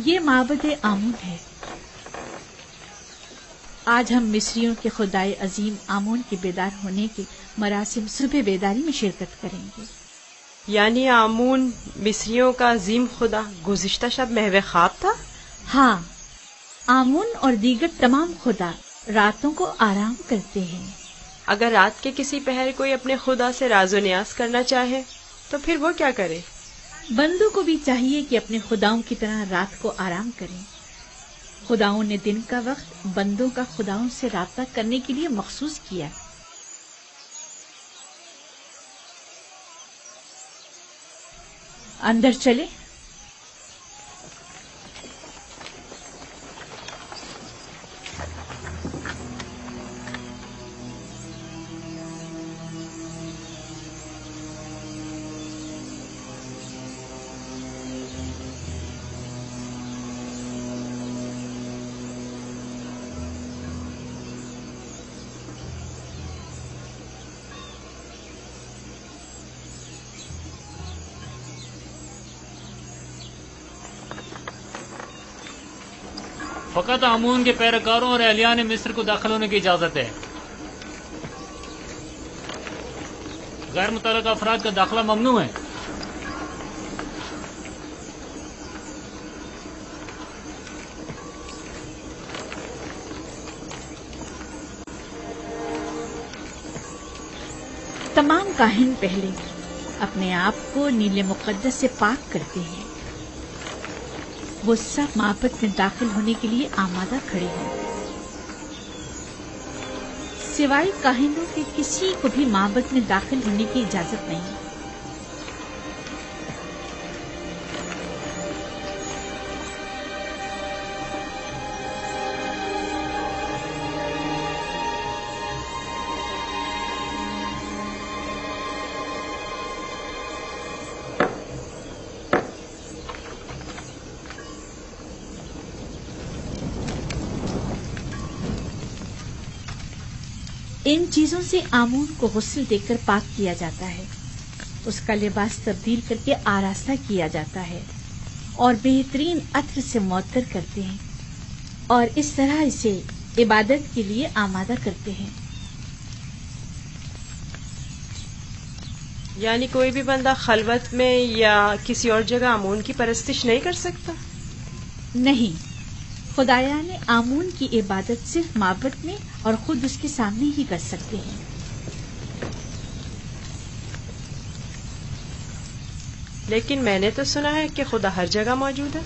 یہ معبد آمون ہے۔ آج ہم مصریوں کے خدائے عظیم آمون کے بیدار ہونے کے مراسم صبح بیداری میں شرکت کریں گے۔ یعنی آمون مصریوں کا عظیم خدا گزشتہ شب محو خواب تھا؟ ہاں، آمون اور دیگر تمام خدا راتوں کو آرام کرتے ہیں۔ اگر رات کے کسی پہر کوئی اپنے خدا سے راز و نیاز کرنا چاہے تو پھر وہ کیا کرے؟ بندوں کو بھی چاہیے کہ اپنے خداؤں کی طرح رات کو آرام کریں۔ خداؤں نے دن کا وقت بندوں کا خداؤں سے رابطہ کرنے کے لیے مخصوص کیا۔ اندر چلے۔ فقط آمون کے پیروکاروں اور اہلیان مصر کو داخل ہونے کی اجازت ہے۔ غیر متعلقہ افراد کا داخلہ ممنوع ہے۔ تمام کاہن پہلے اپنے آپ کو نیل مقدس سے پاک کرتے ہیں۔ وہ سب معبد میں داخل ہونے کے لیے آمادہ کھڑے ہیں۔ سوائے کاہنوں کے کسی کو بھی معبد میں داخل ہونے کی اجازت نہیں۔ ان چیزوں سے آمون کو غسل دے کر پاک کیا جاتا ہے، اس کا لباس تبدیل کر کے آراستہ کیا جاتا ہے اور بہترین عطر سے معطر کرتے ہیں اور اس طرح اسے عبادت کے لیے آمادہ کرتے ہیں۔ یعنی کوئی بھی بندہ خلوت میں یا کسی اور جگہ آمون کی پرستش نہیں کر سکتا؟ نہیں، خدایان آمون کی عبادت صرف معبد میں اور خود اس کے سامنے ہی کر سکتے ہیں۔ لیکن میں نے تو سنا ہے کہ خدا ہر جگہ موجود ہے۔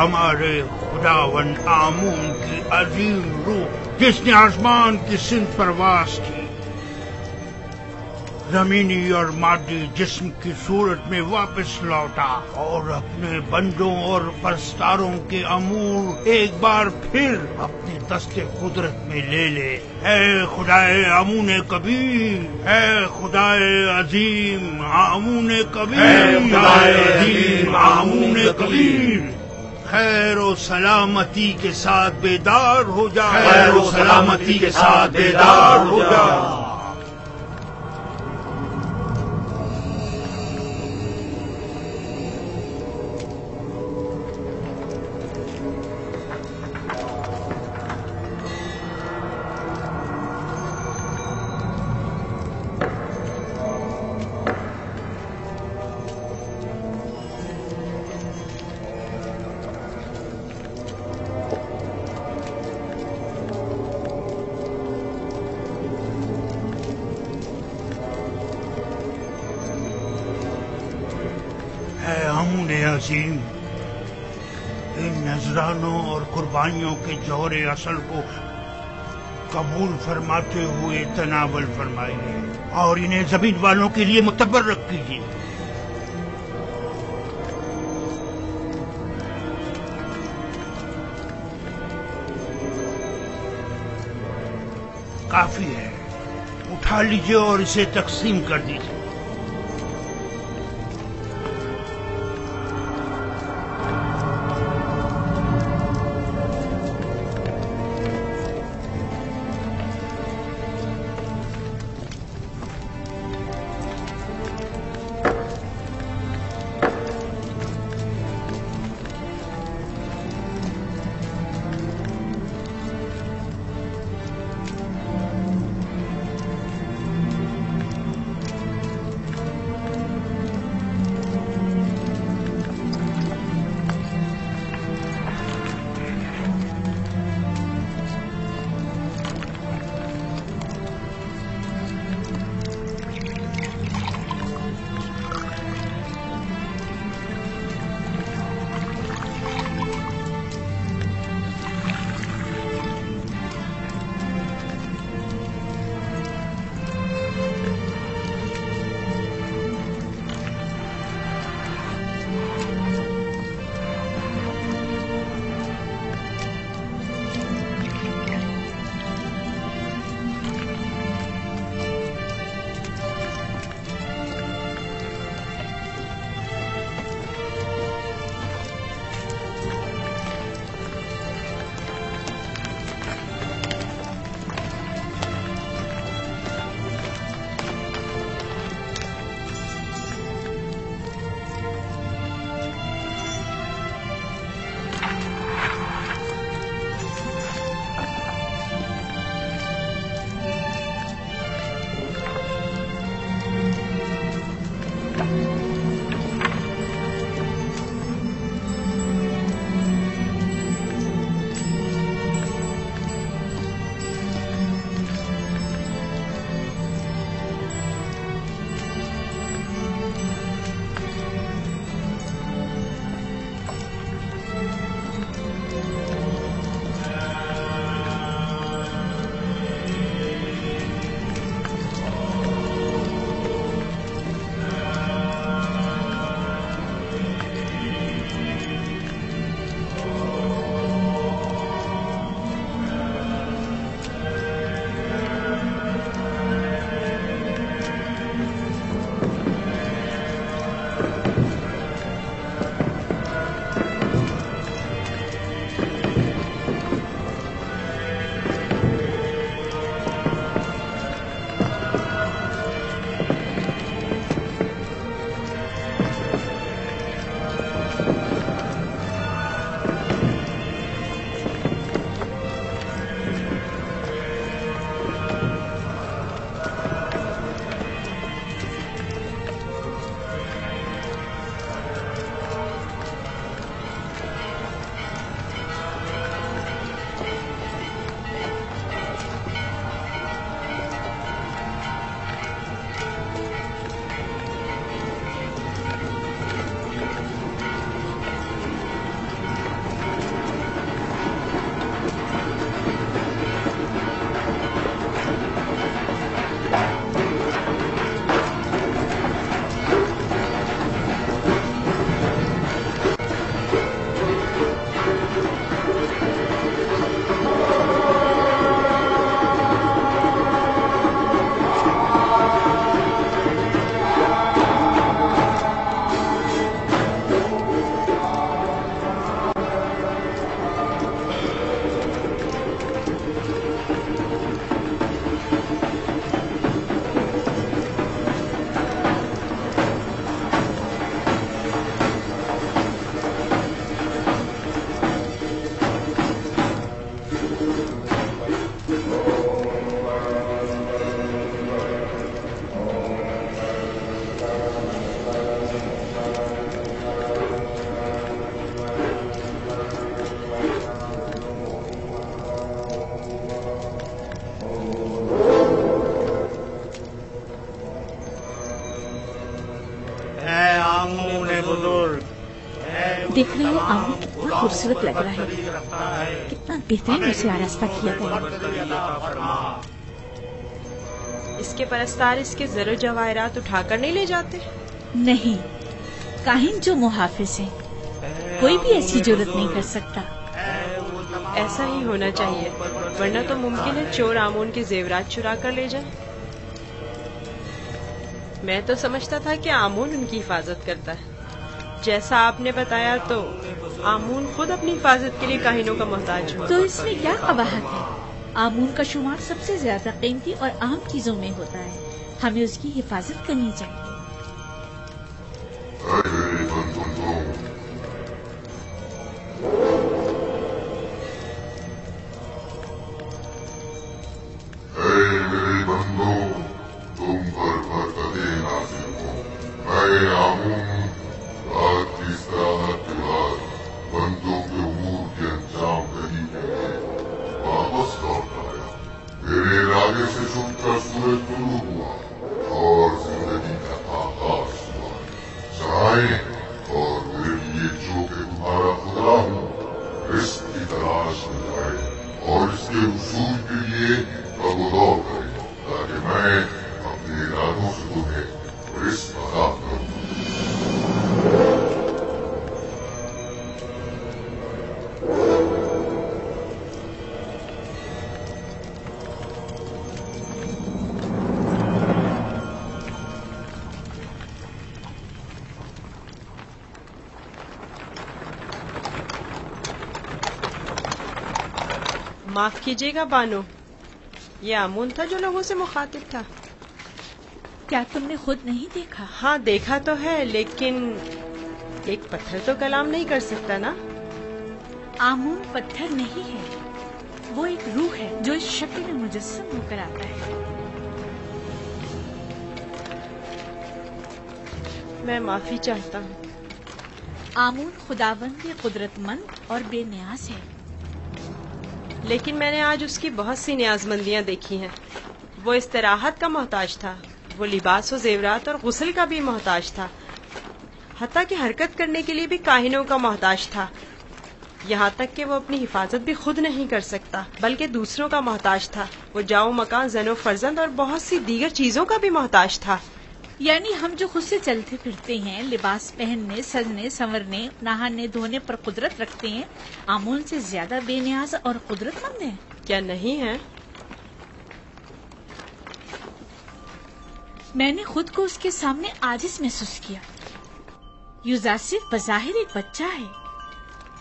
ہمارے خداوند آمون کی عظیم روح جس نے آسمان کی سمت پرواز کی زمینی اور مادی جسم کی صورت میں واپس لوٹا اور اپنے بندوں اور پرستاروں کے امور ایک بار پھر اپنے دست قدرت میں لے لے۔ اے خدائے آمون کبیر، اے خدائے عظیم آمون کبیر، اے خدائے عظیم آمون کبیر، خیر و سلامتی کے ساتھ بیدار ہو جا، خیر و سلامتی کے ساتھ بیدار ہو جا۔ اے آمون عظیم، ان نذرانوں اور قربانیوں کے جوہر اصل کو قبول فرماتے ہوئے تناول فرمائیے اور انہیں زمین والوں کے لیے متبرک کیجیے۔ کافی ہے، اٹھا لیجیے اور اسے تقسیم کر دیجیے۔ आमूल कितना खूबसूरत लग रहा है, कितना बेहतरीन उसे आरास्ता किया गया। इसके परस्तार इसके ज़रो जवाहरात उठाकर नहीं ले जाते? नहीं, काहिन जो मुहाफिज है, कोई भी ऐसी जुर्रत नहीं कर सकता। ऐसा ही होना चाहिए, वरना तो मुमकिन है चोर आमून के जेवरात चुरा कर ले जाए। मैं तो समझता था कि आमून उनकी हिफाजत करता है। जैसा आपने बताया तो आमून खुद अपनी हिफाजत के लिए काहिनों का मोहताज हो। तो इसमें क्या कबाहत है? आमून का शुमार सबसे ज्यादा कीमती और अहम चीजों में होता है, हमें उसकी हिफाजत करनी चाहिए। मेरे बंदों, तुम पर बरकते नाज़िल हो। मैं आमून रात की इस्तिराहत के बाद बंदों के उमूर के अंजाम दही के लिए वापस लौट आया। मेरे इरादे से छुपकर सूरज तुलू हुआ और जिंदगी का आगाज हुआ। चाहे और मेरे लिए जो कि तुम्हारा खुदा हूँ, रिस्क की तलाश में जाए और इसके उसूल के लिए कबूदौर करे, ताकि मैं अपने इरादों से तुम्हें रिस्क अदा करूँ। माफ कीजिएगा बानो, ये आमून था जो लोगों से मुखातिब था। क्या तुमने खुद नहीं देखा? हाँ देखा तो है, लेकिन एक पत्थर तो कलाम नहीं कर सकता ना। आमून पत्थर नहीं है, वो एक रूह है जो इस शक्ल में मुजस्सम होकर आता है। मैं माफी चाहता हूँ। आमून खुदावंद कुदरतमंद और बेनियाज है। लेकिन मैंने आज उसकी बहुत सी न्याजमंदियां देखी हैं। वो इस्तिराहत का मोहताज था, वो लिबास और जेवरात और गुस्ल का भी मोहताज था, हत्ता कि हरकत करने के लिए भी काहिनों का मोहताज था। यहाँ तक कि वो अपनी हिफाजत भी खुद नहीं कर सकता, बल्कि दूसरों का मोहताज था। वो जाओ मकान, जनो फर्जंद और बहुत सी दीगर चीजों का भी मोहताज था। यानी हम जो खुद से चलते फिरते हैं, लिबास पहनने, सजने, संवरने, नहाने धोने पर कुदरत रखते हैं, आमून से ज्यादा बेनियाज और कुदरतमंद हैं? क्या नहीं है? मैंने खुद को उसके सामने आजिज महसूस किया। युजासिफ बज़ाहिर एक बच्चा है।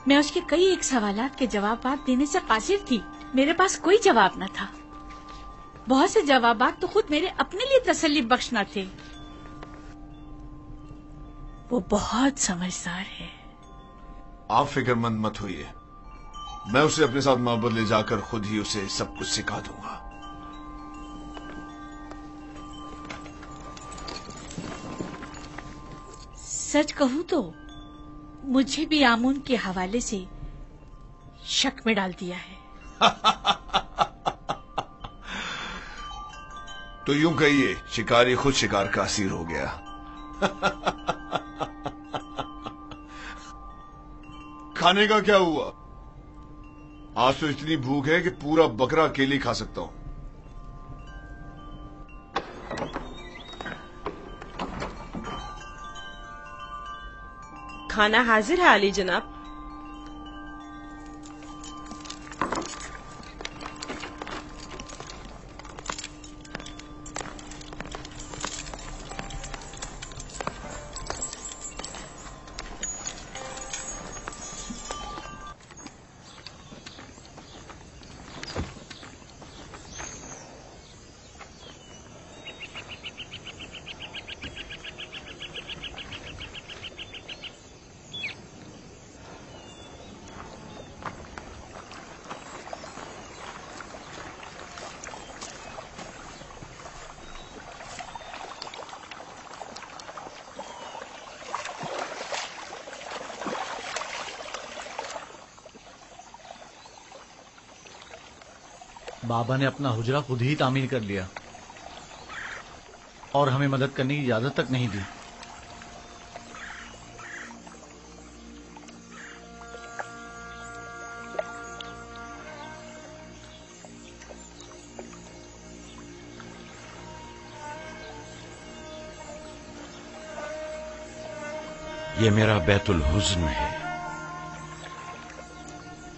मैं उसके कई एक सवालात के जवाब देने से कासिर थी। मेरे पास कोई जवाब न था। बहुत से जवाबात तो खुद मेरे अपने लिए तसल्ली बख्श न थे। वो बहुत समझदार है। आप फिक्रमंद मत होइए, मैं उसे अपने साथ मोहब्बत ले जाकर खुद ही उसे सब कुछ सिखा दूंगा। सच कहूं तो मुझे भी आमून के हवाले से शक में डाल दिया है। तो यूं कहिए, शिकारी खुद शिकार का असीर हो गया। खाने का क्या हुआ? आज तो इतनी भूख है कि पूरा बकरा अकेले खा सकता हूं। खाना हाजिर है आली जनाब। बाबा ने अपना हुजरा खुद ही तामीर कर लिया और हमें मदद करने की इजाजत तक नहीं दी। یہ میرا بیت الحزن ہے،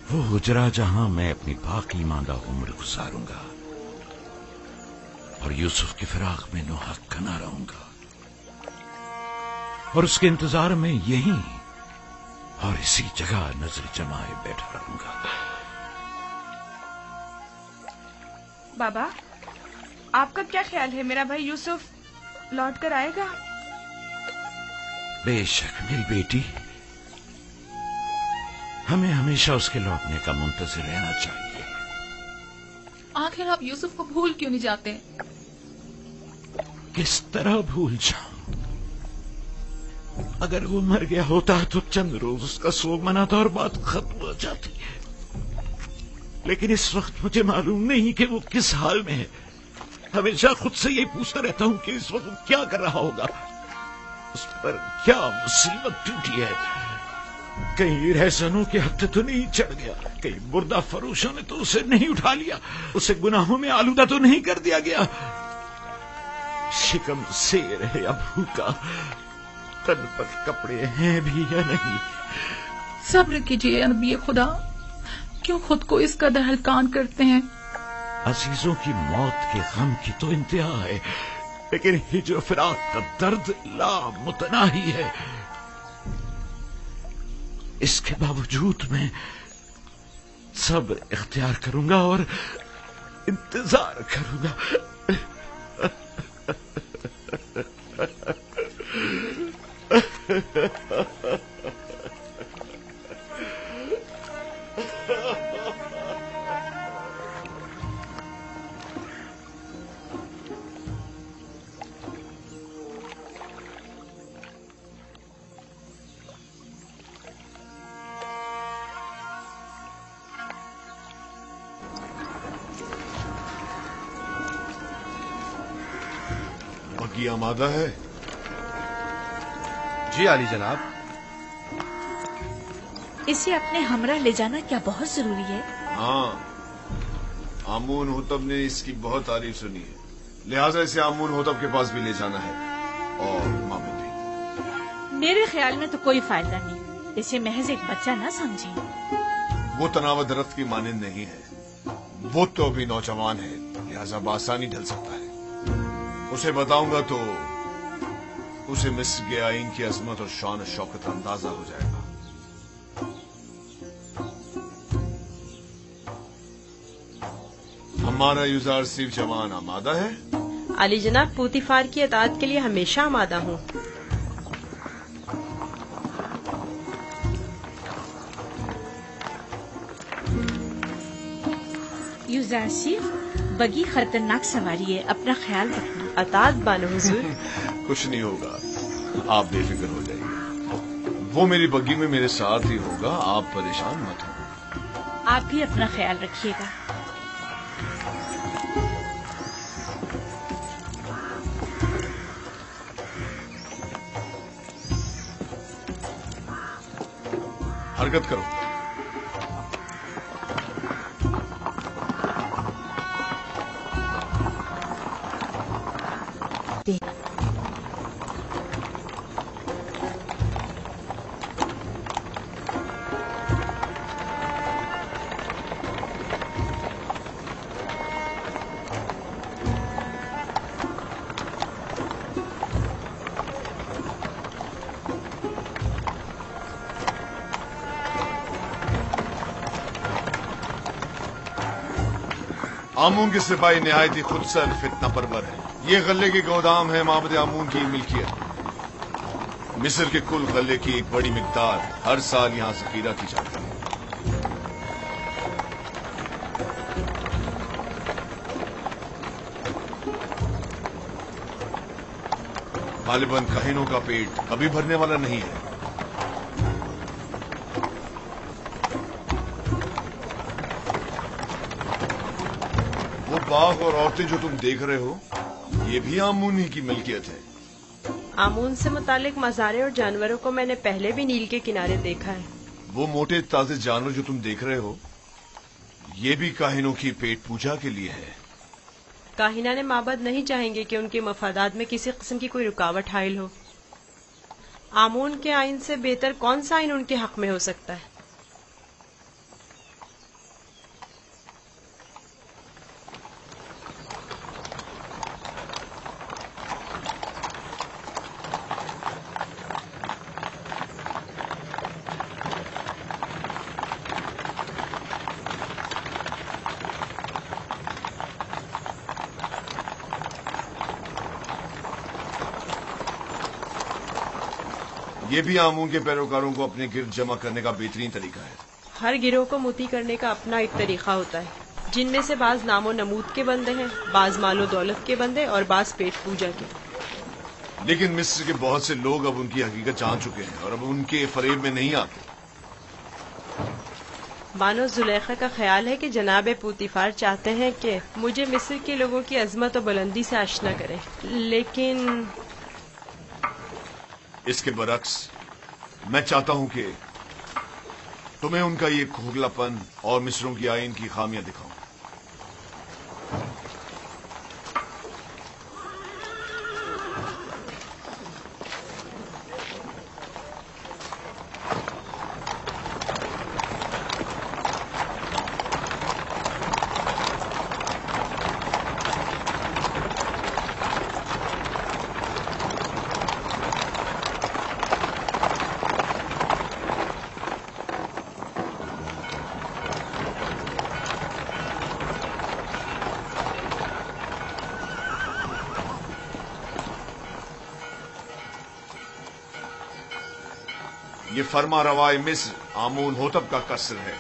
وہ حجرہ جہاں میں اپنی باقی ماندہ عمر گزاروں گا اور یوسف کی فراق میں نوحہ کنا رہوں گا، اور اس کے انتظار میں یہیں اور اسی جگہ نظر جمائے بیٹھا رہوں گا۔ بابا، آپ کا کیا خیال ہے، میرا بھائی یوسف لوٹ کر آئے گا؟ بے شک میری بیٹی، ہمیں ہمیشہ اس کے لوٹنے کا منتظر رہنا چاہیے۔ آخر آپ یوسف کو بھول کیوں نہیں جاتے؟ کس طرح بھول جاؤں؟ اگر وہ مر گیا ہوتا تو چند روز اس کا سوگ مناتا اور بات ختم ہو جاتی، لیکن اس وقت مجھے معلوم نہیں کہ وہ کس حال میں ہے۔ ہمیشہ خود سے یہی پوچھتا رہتا ہوں کہ اس وقت کیا کر رہا ہوگا، اس پر کیا مصیبت ٹوٹی ہے۔ کہیں رہزنوں کے ہتھے تو نہیں چڑھ گیا، کہیں مردہ فروشوں نے تو اسے نہیں اٹھا لیا، اسے گناہوں میں آلودہ تو نہیں کر دیا گیا۔ شکم سیر ہے یا بھوکا، تن پر کپڑے ہیں بھی یا نہیں۔ صبر کیجیے نبی خدا، کیوں خود کو اس قدر ہلکان کرتے ہیں؟ عزیزوں کی موت کے غم کی تو انتہا ہے، لیکن ہجر و فراق کا درد لامتناہی ہے۔ اس کے باوجود میں صبر اختیار کروں گا اور انتظار کروں گا۔ بگی آمادہ ہے؟ جی عالی جناب۔ اسے اپنے ہمراہ لے جانا کیا بہت ضروری ہے؟ ہاں، آمون ہوتب نے اس کی بہت تعریف سنی ہے، لہذا اسے آمون ہوتب کے پاس بھی لے جانا ہے، اور ماموں بھی۔ میرے خیال میں تو کوئی فائدہ نہیں، اسے محض ایک بچہ نہ سمجھیں۔ وہ تناوت درخت کی مانند نہیں ہے، وہ تو ابھی نوجوان ہے، لہذا بآسانی ڈھل سکتا ہے۔ اسے بتاؤں گا تو اسے مصر کے آئین کی عظمت اور شان و شوکت اندازہ ہو جائے گا۔ ہمارا یوزار صرف جوان آمادہ ہے؟ علی جناب، پوتیفار کی اطاعت کے لیے ہمیشہ آمادہ ہوں۔ یوزار صرف بگی خطرناک سواری ہے، اپنا خیال رکھنا۔ اطاعت بانو حضور۔ کچھ نہیں ہوگا، آپ بے فکر ہو جائیے، وہ میری بگی میں میرے ساتھ ہی ہوگا، آپ پریشان مت ہوں۔ آپ بھی اپنا خیال رکھیے گا۔ حرکت کرو۔ آمون کے سپاہی نہایت ہی خود سر فتنہ پرور ہے۔ یہ غلے کے گودام ہے معبد آمون کی ملکیت۔ مصر کے کل غلے کی ایک بڑی مقدار ہر سال یہاں ذخیرہ کی جاتی ہے۔ غالباً کاہنوں کا پیٹ کبھی بھرنے والا نہیں ہے۔ وہ باغ اور عورتیں جو تم دیکھ رہے ہو، یہ بھی آمون ہی کی ملکیت ہے۔ آمون سے متعلق مزارے اور جانوروں کو میں نے پہلے بھی نیل کے کنارے دیکھا ہے۔ وہ موٹے تازے جانور جو تم دیکھ رہے ہو، یہ بھی کاہنوں کی پیٹ پوجا کے لیے ہے۔ کاہنان معبد نہیں چاہیں گے کہ ان کے مفادات میں کسی قسم کی کوئی رکاوٹ حائل ہو۔ आमून के आइन से बेहतर कौन सा आइन उनके हक में हो सकता है? ये भी आमून के पैरोकारों को अपने गिर्द जमा करने का बेहतरीन तरीका है। हर गिरोह को मोती करने का अपना एक तरीका होता है, जिनमें से बाज नामो नमूद के बंदे हैं, बाज मालो दौलत के बंदे और बाज पेट पूजा के। लेकिन मिस्र के बहुत से लोग अब उनकी हकीकत जान चुके हैं और अब उनके फरेब में नहीं आते। बानो जुलेखा का ख्याल है कि जनाब पूतीफार चाहते हैं कि मुझे मिस्र के लोगों की अजमत और बुलंदी से आशना करें, लेकिन इसके बरक्स मैं चाहता हूं कि तुम्हें उनका ये खोखलापन और मिस्रों की आइन की खामियां दिखाऊं। ये फरमा रवाए मिस्र आमून होतब का कसर है।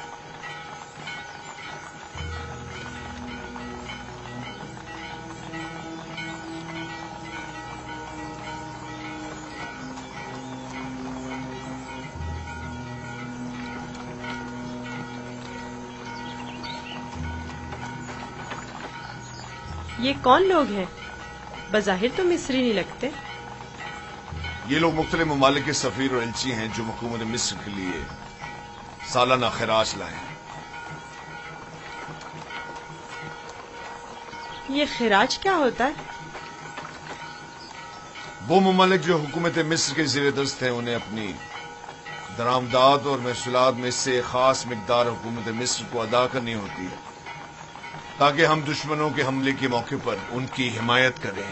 ये कौन लोग हैं? बज़ाहिर तो मिस्री नहीं लगते। ये लोग मुख्तलिफ ममालिक के सफीर और एलची हैं जो हुकूमत मिस्र के लिए सालाना खिराज लाए हैं। ये खिराज क्या होता है? वो ममालिक जो हुकूमत मिस्र के ज़ेर दस्त हैं उन्हें अपनी दरामदाद और महसूलात में से खास मिकदार हुकूमत मिस्र को अदा करनी होती है ताकि हम दुश्मनों के हमले के मौके पर उनकी हिमायत करें।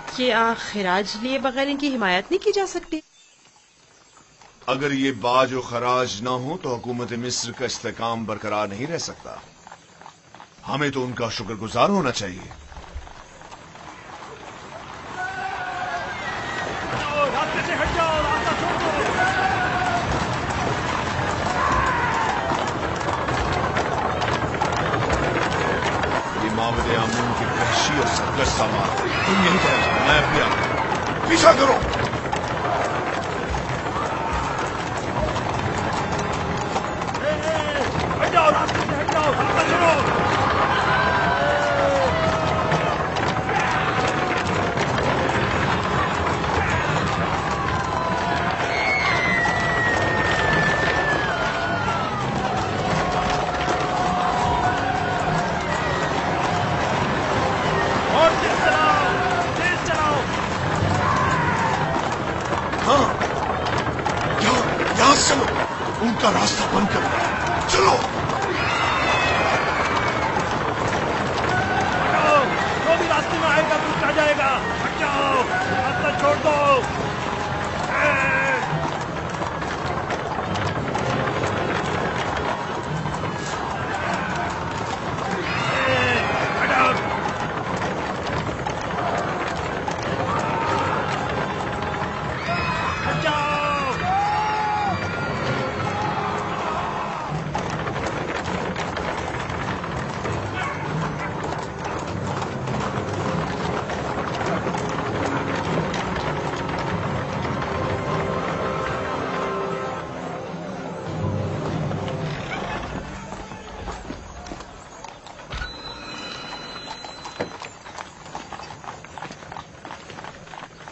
क्या खिराज लिए बगैर इनकी हिमायत नहीं की जा सकती? अगर ये बाज और खराज ना हो तो हुकूमत मिस्र का इस्तेकाम बरकरार नहीं रह सकता। हमें तो उनका शुक्रगुजार होना चाहिए। रास्ते से हट जाओ, रास्ता छोड़ दो। ये मामले आमून की वहशी और सरकश सामान। तुम यहीं ठहरो, मैं भी आता। पीछा करो। हट जाओ, रास्ते से हट जाओ, रास्ता छोड़ो। उनका रास्ता बंद करो। चलो हटाओ, जो भी रास्ते में आएगा कुछ आ जाएगा। हट जाओ, रास्ता छोड़ दो।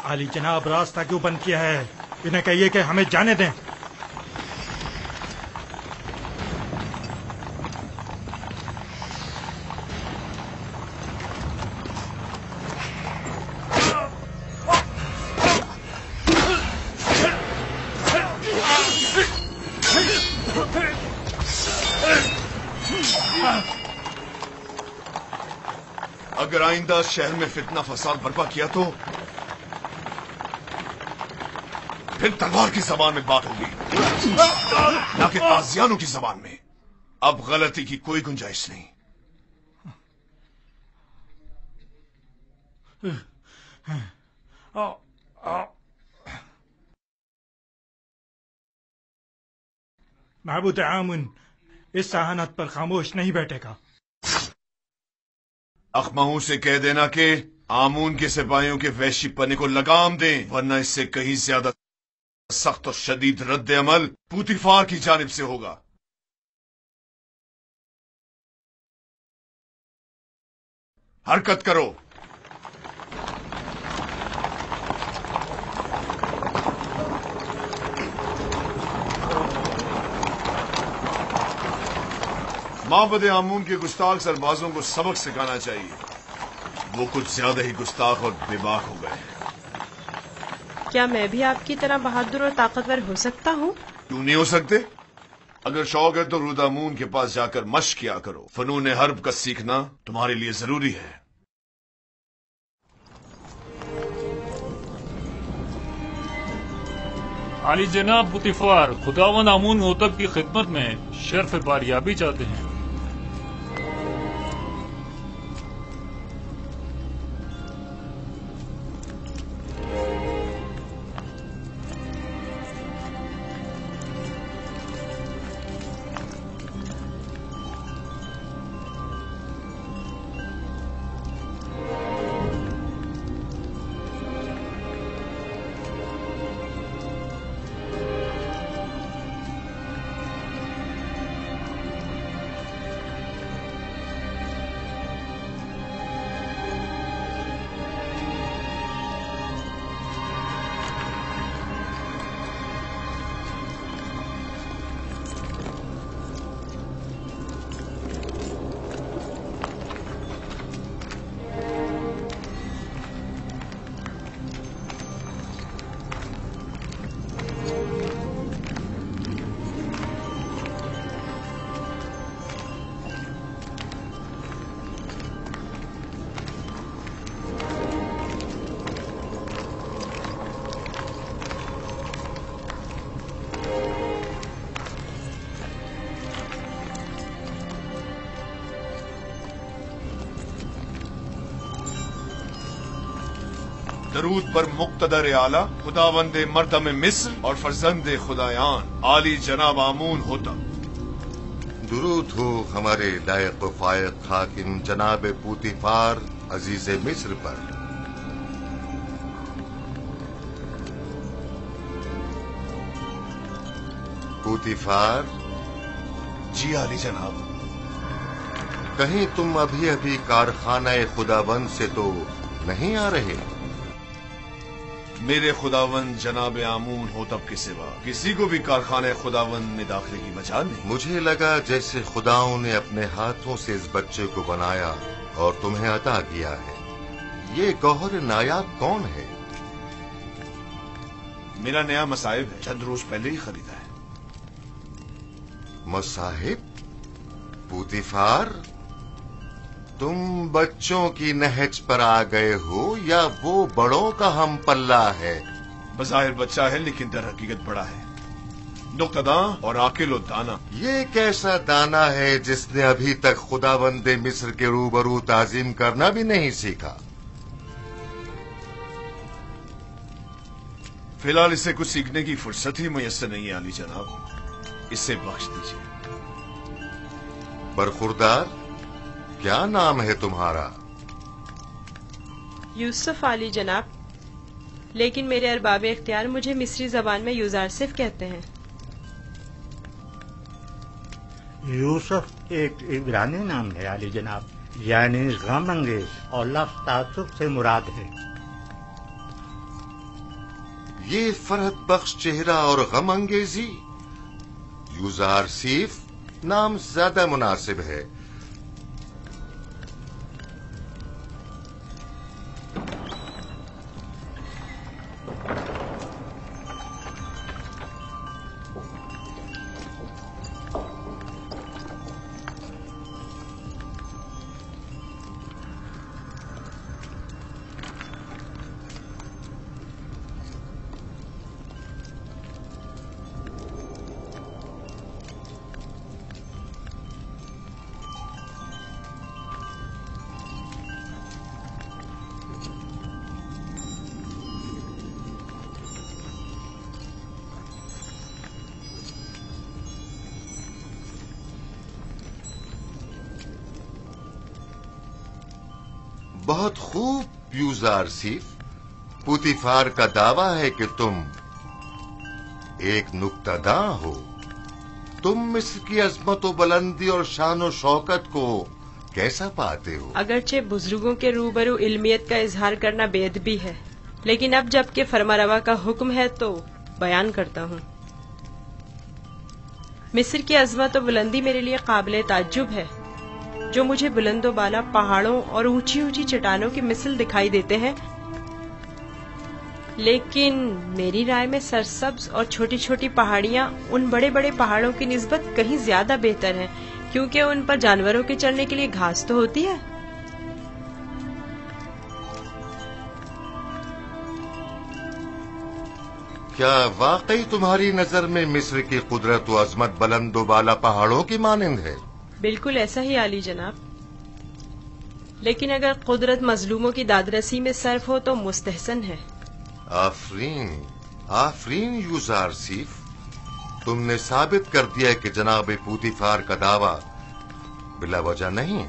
आली जनाब, रास्ता क्यों बंद किया है? इन्हें कहिए कि हमें जाने दें। اگر آئندہ شہر میں فتنہ فساد برپا کیا تو پھر تلوار کی زبان میں بات ہوگی، نہ کہ تازیانوں کی زبان میں۔ اب غلطی کی کوئی گنجائش نہیں۔ معبود آمون اس سہانت پر خاموش نہیں بیٹھے گا۔ اخماہوں سے کہہ دینا کہ آمون کے سپاہیوں کے وحشی پنے کو لگام دیں، ورنہ اس سے کہیں زیادہ سخت اور شدید رد عمل پوتیفار کی جانب سے ہوگا۔ حرکت کرو۔ معبد آمون کے گستاخ سربازوں کو سبق سکھانا چاہیے، وہ کچھ زیادہ ہی گستاخ اور بے باک ہو گئے۔ کیا میں بھی آپ کی طرح بہادر اور طاقتور ہو سکتا ہوں؟ کیوں نہیں ہو سکتے؟ اگر شوق ہے تو رودامون کے پاس جا کر مشق کیا کرو۔ فنون حرب کا سیکھنا تمہارے لیے ضروری ہے۔ عالی جناب پوتیفار، خداوند آمون ہوتب کی خدمت میں شرف باریابی چاہتے ہیں۔ درود پر مقتدر اعلی خداوند مردم مصر اور فرزند خدایان عالی جناب آمون ہوتا۔ درود ہو ہمارے لائق و فائق حاکم جناب پوتیفار عزیز مصر پر۔ پوتیفار جی عالی جناب۔ کہیں تم ابھی کارخانہ خداوند سے تو نہیں آ رہے؟ میرے خداوند جناب آمون ہوتب کے سوا کسی کو بھی کارخانہ خداوند میں داخلے کی مجال نہیں۔ مجھے لگا جیسے خداؤں نے اپنے ہاتھوں سے اس بچے کو بنایا اور تمہیں عطا کیا ہے۔ یہ گوہر نایاب کون ہے؟ میرا نیا مصاحب ہے، چند روز پہلے ہی خریدا ہے۔ مصاحب؟ پوتیفار، تم بچوں کی نہج پر آ گئے ہو یا وہ بڑوں کا ہم پلہ ہے؟ بظاہر بچہ ہے لیکن در حقیقت بڑا ہے، نقطہ داں اور عاقل و دانا۔ یہ کیسا دانا ہے جس نے ابھی تک خداوند مصر کے روبرو تعظیم کرنا بھی نہیں سیکھا؟ فی الحال اسے کچھ سیکھنے کی فرصت ہی میسر نہیں ہے عالی جناب، اسے بخش دیجیے۔ برخوردار، کیا نام ہے تمہارا؟ یوسف عالی جناب، لیکن میرے ارباب اختیار مجھے مصری زبان میں یوزارسف کہتے ہیں۔ یوسف ایک عبرانی نام ہے عالی جناب، یعنی غم انگیز، اور لفظ تعصب سے مراد ہے۔ یہ فرحت بخش چہرہ اور غم انگیزی، یوزارسیف نام زیادہ مناسب ہے۔ बहुत खूब यूजार सीफ। पुतिफार का दावा है कि तुम एक नुक्तादा हो। तुम मिस्र की अजमत व बुलंदी और शान व शौकत को कैसा पाते हो? अगरचे बुजुर्गों के रूबरू इल्मियत का इजहार करना बेअदबी है, लेकिन अब जबकि फरमारवा का हुक्म है तो बयान करता हूँ। मिस्र की अजमत व बुलंदी मेरे लिए काबिले ताज्जुब है। जो मुझे बुलंदो बाला पहाड़ों और ऊंची ऊंची चट्टानों की मिसल दिखाई देते हैं, लेकिन मेरी राय में सरसब्ज और छोटी छोटी पहाड़ियाँ उन बड़े बड़े पहाड़ों की निस्बत कहीं ज्यादा बेहतर हैं, क्योंकि उन पर जानवरों के चरने के लिए घास तो होती है। क्या वाकई तुम्हारी नजर में मिस्र की कुदरत व अजमत बुलंदो बाला पहाड़ों की मानिंद है? बिल्कुल ऐसा ही आली जनाब, लेकिन अगर कुदरत मजलूमों की दादरसी में सर्फ हो तो मुस्तहसन है। आफरीन, आफरीन यूजार सीफ, तुमने साबित कर दिया कि जनाब पुतिफार का दावा बिला वजह नहीं।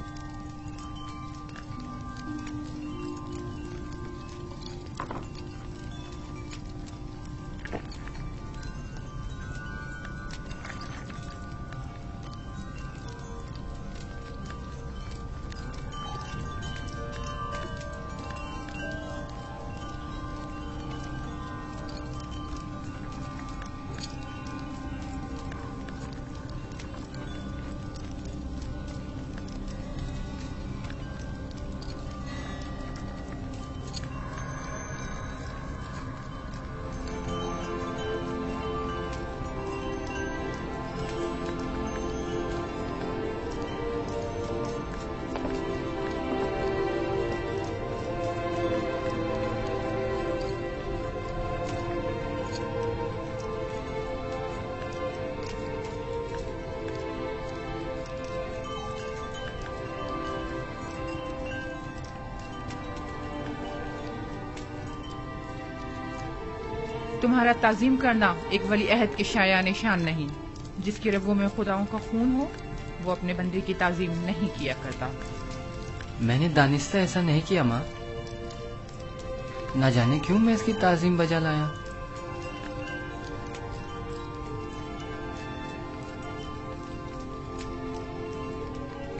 तुम्हारा ताजीम करना एक वली अहद के शाया निशान नहीं। जिसकी रगों में खुदाओं का खून हो वो अपने बंदे की ताजीम नहीं किया करता। मैंने दानिस्ता ऐसा नहीं किया माँ, ना जाने क्यों मैं इसकी ताजीम बजा लाया।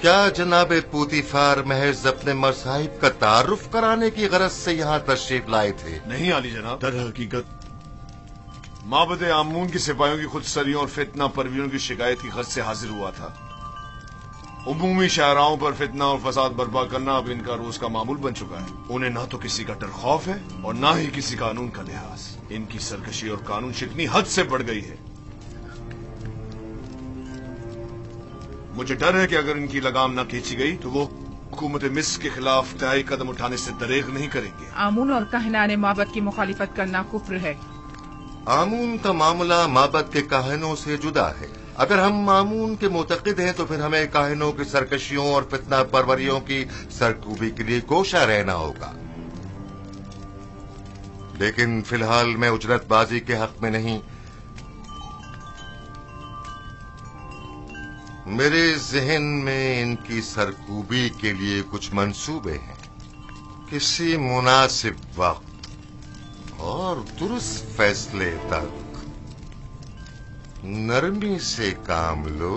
क्या जनाब पुतिफार महज अपने मसाहिब का तारुफ कराने की गरज से यहाँ तशरीफ लाए थे? नहीं आली जनाब, दर हकीकत माबद आमून की सिपाहियों की खुदसरियों और फितना परवीरों की शिकायत की गरज से हाजिर हुआ था। उमूमी शाहराओं पर फितना और फसाद बर्पा करना अब इनका रोज का मामूल बन चुका है। उन्हें ना तो किसी का डर खौफ है और ना ही किसी कानून का लिहाज। इनकी सरकशी और कानून शिकनी हद से बढ़ गई है। मुझे डर है कि अगर इनकी लगाम न खींची गई तो वो हुकूमत मिस्र के खिलाफ तय कदम उठाने से दरेग नहीं करेंगे। आमून और कहनाने माबद की मुखालिफत करना कुफ्र है। आमून का मामला माबद के काहिनों से जुदा है। अगर हम आमून के मुतक़िद हैं तो फिर हमें काहिनों की सरकशियों और फितना परवरियों की सरकूबी के लिए कोशा रहना होगा। लेकिन फिलहाल मैं उजरतबाजी के हक में नहीं। मेरे जहन में इनकी सरकूबी के लिए कुछ मंसूबे हैं। किसी मुनासिब वक्त और दुरुस्त फैसले तक नरमी से काम लो।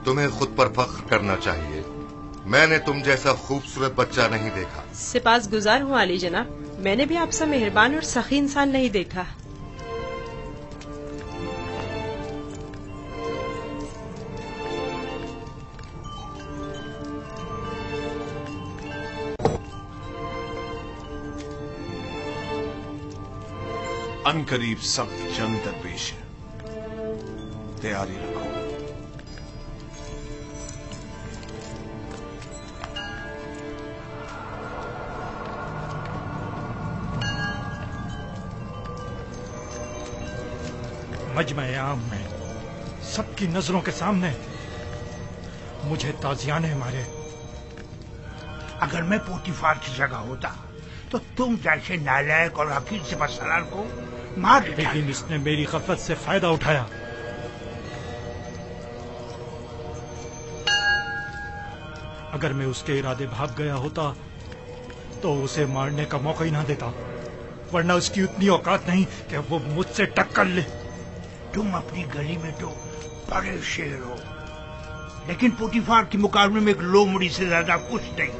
तुम्हें खुद पर फख्र करना चाहिए। मैंने तुम जैसा खूबसूरत बच्चा नहीं देखा। सिपास गुजार हूँ आली जनाब, मैंने भी आपसे मेहरबान और सखी इंसान नहीं देखा। अनकरीब सख्त जंग दरपेश है, तैयारी रखो। मजमे आम में सबकी नजरों के सामने मुझे ताजियाने मारे। अगर मैं पोतीफार की जगह होता तो तुम जैसे नालायक और हकीर सिपहसालार को मार देता। लेकिन इसने मेरी गफलत से फायदा उठाया। अगर मैं उसके इरादे भाग गया होता तो उसे मारने का मौका ही ना देता, वरना उसकी उतनी औकात नहीं कि वो मुझसे टक्कर ले। तुम अपनी गली में तो बड़े शेर हो, लेकिन पोतीफार के मुकाबले में एक लोमड़ी से ज्यादा कुछ नहीं।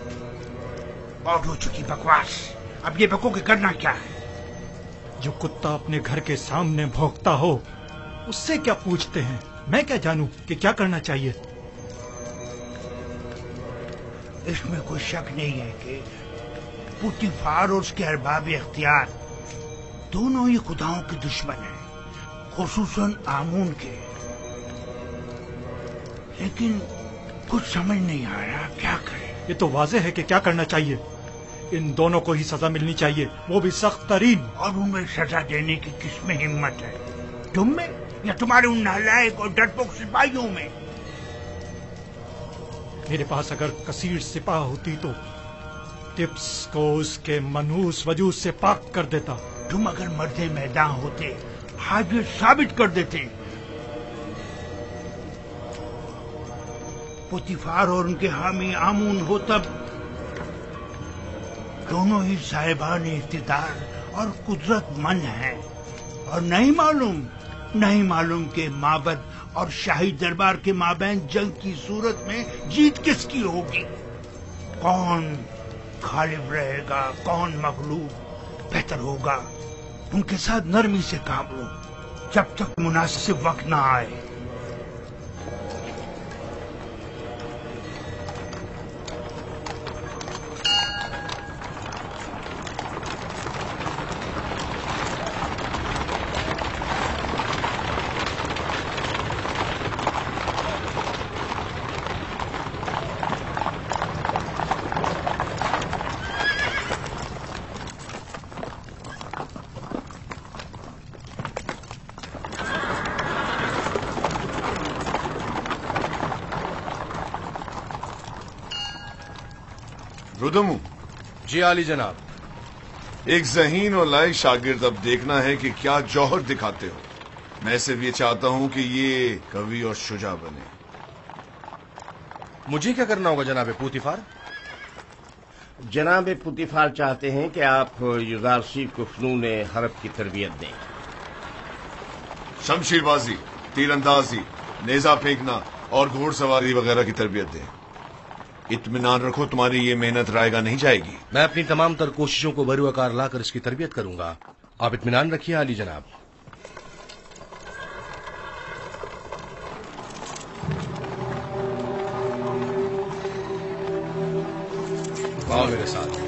बहुत हो चुकी बकवास, अब ये बको के करना क्या है? जो कुत्ता अपने घर के सामने भौंकता हो उससे क्या पूछते हैं? मैं क्या जानूं कि क्या करना चाहिए? इसमें कोई शक नहीं है कि पोतीफार और उसके अरबाब इख्तियार दोनों ही खुदाओं के दुश्मन हैं, खुसूसन आमून के। लेकिन कुछ समझ नहीं आ रहा क्या करें। ये तो वाज़ेह है कि क्या करना चाहिए। इन दोनों को ही सजा मिलनी चाहिए, वो भी सख्त तरीन। और उन्हें सजा देने की किसमें हिम्मत है? तुम में या तुम्हारे उन नालायक और डरपोक सिपाहियों में? मेरे पास अगर कसीर सिपाह होती तो टिप्स को उसके मनहूस वजूद से पाक कर देता। तुम अगर मर्दे मैदान होते आज ये साबित कर देते। पोतीफार और उनके हामी आमून हो तब दोनों ही साहिबान इख्तिदार और कुदरतमंद हैं, और नहीं मालूम के माबद और शाही दरबार के माबैन जंग की सूरत में जीत किसकी होगी। कौन गालिब रहेगा, कौन मगलूब? बेहतर होगा उनके साथ नरमी से काम लो जब तक मुनासिब वक्त ना आए। रुदमू। जी आली जनाब। एक ज़हीन और लायक शागिर्द अब देखना है कि क्या जौहर दिखाते हो। मैं सिर्फ ये चाहता हूं कि ये कवि और शुजा बने। मुझे क्या करना होगा जनाब पोतीफार? जनाब पोतीफार चाहते हैं कि आप युजारसी को फ़नून हरब की तरबियत दें। शमशीरबाजी, तीरंदाजी, नेजा फेंकना और घोड़सवारी वगैरह की तरबियत दें। इत्मीनान रखो, तुम्हारी ये मेहनत रायगा नहीं जाएगी। मैं अपनी तमाम तर कोशिशों को बरूआकार लाकर इसकी तरबियत करूंगा। आप इत्मीनान रखिए आली जनाब। आओ मेरे साथ।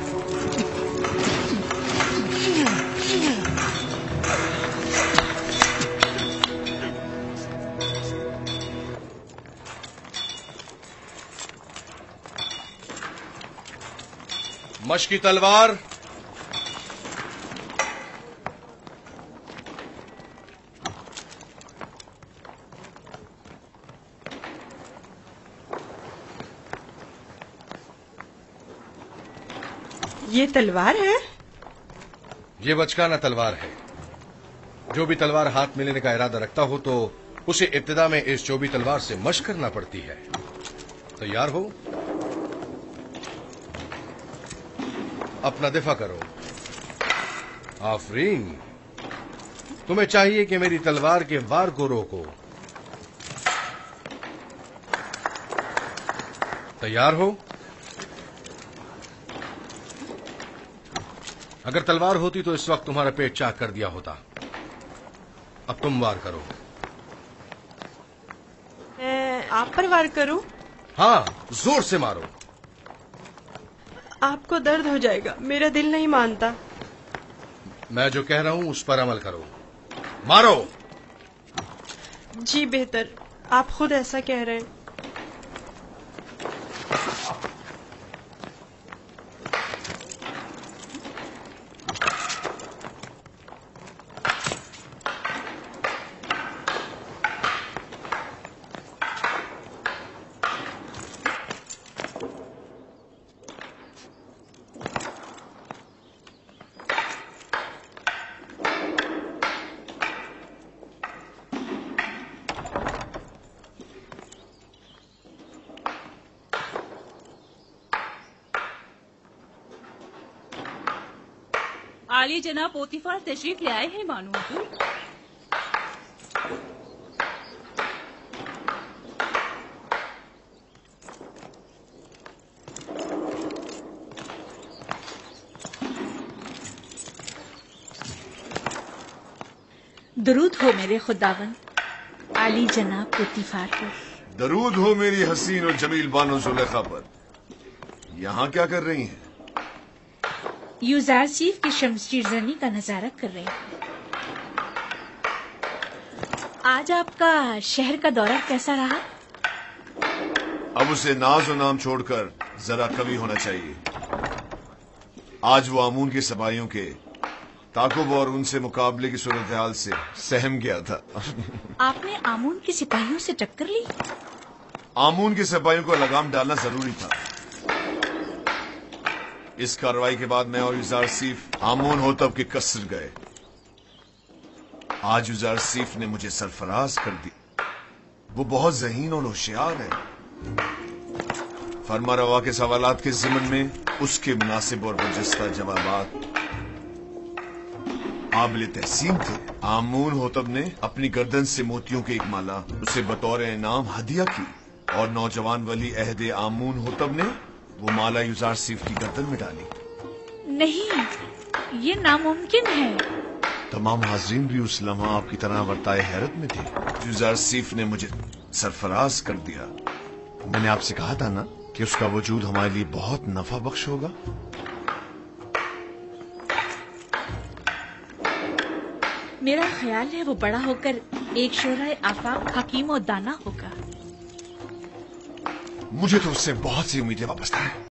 मशकी तलवार, ये तलवार है? ये बचकाना तलवार है। जो भी तलवार हाथ में लेने का इरादा रखता हो तो उसे इब्तिदा में इस चौबी तलवार से मशक करना पड़ती है। तैयार हो? अपना दिफा करो। आफरीन, तुम्हें चाहिए कि मेरी तलवार के वार को रोको। तैयार हो? अगर तलवार होती तो इस वक्त तुम्हारा पेट चाक कर दिया होता। अब तुम वार करो। मैं आप पर वार करूं? हाँ, जोर से मारो। आपको दर्द हो जाएगा, मेरा दिल नहीं मानता। मैं जो कह रहा हूं उस पर अमल करो। मारो। जी बेहतर, आप खुद ऐसा कह रहे हैं। आली जनाब पोतीफार तशरीफ ले आए हैं मानो हुजूर। दरूद हो मेरे खुदावन आली जनाब पोतीफार पर। दरूद हो मेरी हसीन और जमील बानो जुलेखा पर। यहाँ क्या कर रही हैं? यूजारसीफ की शमशीरजनी का नजारा कर रहे हैं। आज आपका शहर का दौरा कैसा रहा? अब उसे नाज और नाम छोड़कर जरा कवि होना चाहिए। आज वो आमून के सबाइयों के ताकुब और उनसे मुकाबले की सूरत हाल से सहम गया था। आपने आमून के सिपाहियों से टक्कर ली? आमून के सिपाहियों को लगाम डालना जरूरी था। इस कार्रवाई के बाद मैं और यूजारसीफ आमून होतब के कसर गए। आज यूजारसीफ ने मुझे सरफराज कर दी। वो बहुत ज़हीन और होशियार है। फरमा रवा के सवालात के ज़िमन में उसके मुनासिब और बरजस्ता जवाबात काबिल तहसीन थे। आमून होतब ने अपनी गर्दन से मोतियों की एक माला उसे बतौर इनाम हदिया की और नौजवान वली अहदे आमून होतब ने वो माला यूजारसीफ की गर्दन में डाली। नहीं, ये नामुमकिन है। तमाम हाज़रीन भी उस लम्हा आपकी तरह वर्ताए हैरत में थे। यूजारसीफ ने मुझे सरफराज कर दिया। मैंने आपसे कहा था ना कि उसका वजूद हमारे लिए बहुत नफा बख्श होगा। मेरा ख्याल है वो बड़ा होकर एक शोराए आफाक हकीम और दाना होगा। मुझे तो उससे बहुत सी उम्मीदें वाबस्ता हैं।